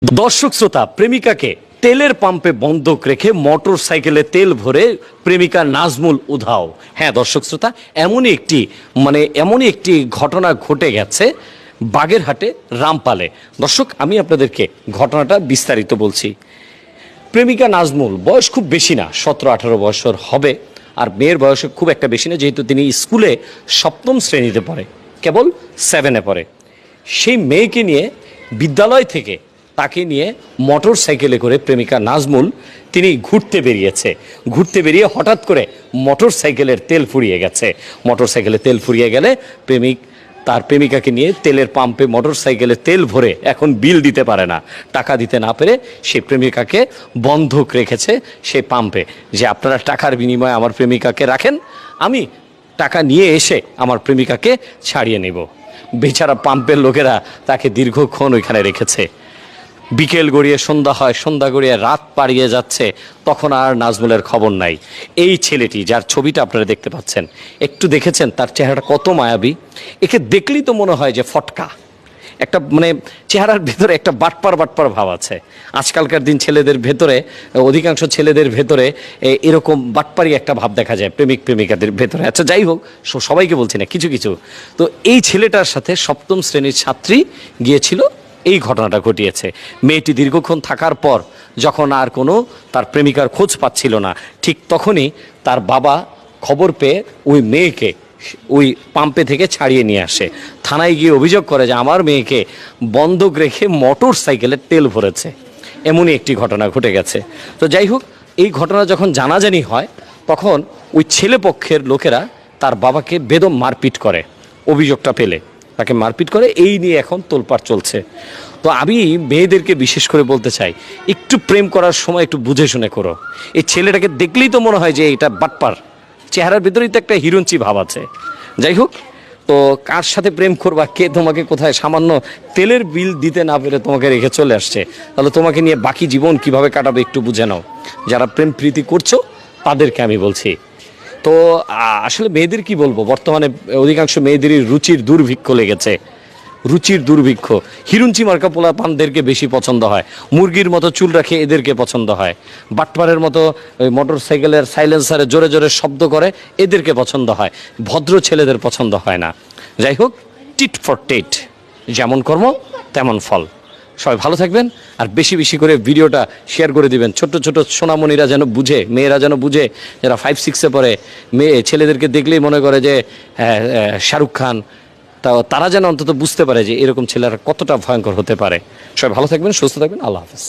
দর্শক শ্রোতা, প্রেমিকাকে তেলের পাম্পে বন্ধক রেখে মোটর সাইকেলে তেল ভরে প্রেমিকা নাজমুল উধাও। হ্যাঁ দর্শক শ্রোতা, এমনই একটি ঘটনা ঘটে গেছে বাগেরহাটে রামপালে। দর্শক, আমি আপনাদেরকে ঘটনাটা বিস্তারিত বলছি। প্রেমিকা নাজমুল বয়স খুব বেশি না, 17-18 বছর হবে। আর মেয়ের বয়স খুব একটা বেশি না, যেহেতু তিনি স্কুলে 7ম শ্রেণীতে পড়ে, কেবল 7-এ পড়ে। সেই মেয়েকে নিয়ে বিদ্যালয় থেকে তাকে নিয়ে মোটর সাইকেলে করে প্রেমিকা নাজমুল তিনি ঘুরতে বেরিয়ে হঠাৎ করে মোটর সাইকেলের তেল ফুরিয়ে গেছে। মোটর সাইকেলে তেল ফুরিয়ে গেলে তার প্রেমিকাকে নিয়ে তেলের পাম্পে মোটর সাইকেলে তেল ভরে এখন বিল দিতে পারে না। টাকা দিতে না পেরে সেই প্রেমিকাকে বন্ধক রেখেছে সেই পাম্পে, যে আপনারা টাকার বিনিময়ে আমার প্রেমিকাকে রাখেন, আমি টাকা নিয়ে এসে আমার প্রেমিকাকে ছাড়িয়ে নেব। বেচারা পাম্পের লোকেরা তাকে দীর্ঘক্ষণ ওইখানে রেখেছে। বিকেল গড়িয়ে সন্ধ্যা হয়, সন্ধ্যা গড়িয়ে রাত পাড়িয়ে যাচ্ছে, তখন আর নাজমুলের খবর নাই। এই ছেলেটি, যার ছবিটা আপনারা দেখতে পাচ্ছেন, একটু দেখেছেন তার চেহারাটা কত মায়াবী। একে দেখলেই তো মনে হয় যে ফটকা একটা, চেহারার ভেতরে একটা বাটপার ভাব আছে। আজকালকার দিন অধিকাংশ ছেলেদের ভেতরে এরকম বাটপারি একটা ভাব দেখা যায় প্রেমিকাদের ভেতরে। আচ্ছা, যাই হোক, সবাইকে বলছি না, কিছু কিছু। তো এই ছেলেটার সাথে 7ম শ্রেণীর ছাত্রী গিয়েছিল, এই ঘটনাটা ঘটিয়েছে। মেয়েটি দীর্ঘক্ষণ থাকার পর যখন আর কোনো তার প্রেমিকার খোঁজ পাচ্ছিল না, ঠিক তখনই তার বাবা খবর পেয়ে ওই মেয়েকে ওই পাম্পে থেকে ছাড়িয়ে নিয়ে আসে। থানায় গিয়ে অভিযোগ করে যে আমার মেয়েকে বন্ধক রেখে মোটর সাইকেলে তেল ভরেছে। এমনই একটি ঘটনা ঘটে গেছে। তো যাই হোক, এই ঘটনা যখন জানাজানি হয়, তখন ওই ছেলে পক্ষের লোকেরা তার বাবাকে বেদম মারপিট করে, অভিযোগটা পেলে তাকে মারপিট করে। এই নিয়ে এখন তোলপাড় চলছে। তো আমি মেয়েদেরকে বিশেষ করে বলতে চাই, একটু প্রেম করার সময় একটু বুঝে শুনে করো। এই ছেলেটাকে দেখলেই তো মনে হয় যে এটা বাটপার, চেহারার ভিতরেই তো একটা হিরঞ্চি ভাব আছে। যাই হোক, তো কার সাথে প্রেম করবা, কে তোমাকে কোথায় সামান্য তেলের বিল দিতে না পেরে তোমাকে রেখে চলে আসছে, তাহলে তোমাকে নিয়ে বাকি জীবন কিভাবে কাটাবে একটু বুঝে নাও। যারা প্রেম প্রীতি করছো তাদেরকে আমি বলছি। তো আসলে মেয়েদের কি বলবো, বর্তমানে অধিকাংশ মেয়েদেরই রুচির দুর্ভিক্ষ। হিরুঞ্চি মার্কা পোলা পানদেরকে বেশি পছন্দ হয়, মুরগির মতো চুল রাখে এদেরকে পছন্দ হয়, বাটপারের মতো ওই মোটর সাইকেলের সাইলেন্সারে জোরে জোরে শব্দ করে এদেরকে পছন্দ হয়, ভদ্র ছেলেদের পছন্দ হয় না। যাই হোক, টিট ফর টেট, যেমন কর্ম তেমন ফল। সবাই ভালো থাকবেন, আর বেশি বেশি করে ভিডিওটা শেয়ার করে দিবেন। ছোট ছোট সোনামণিরা যেন বুঝে, মেয়েরা যেন বুঝে, যারা 5-6-এ পড়ে, ছেলেদেরকে দেখলেই মনে করে যে শাহরুখ খান, তারা যেন অন্তত বুঝতে পারে যে এরকম ছেলেরা কতটা ভয়ঙ্কর হতে পারে। সবাই ভালো থাকবেন, সুস্থ থাকবেন, আল্লাহ হাফেজ।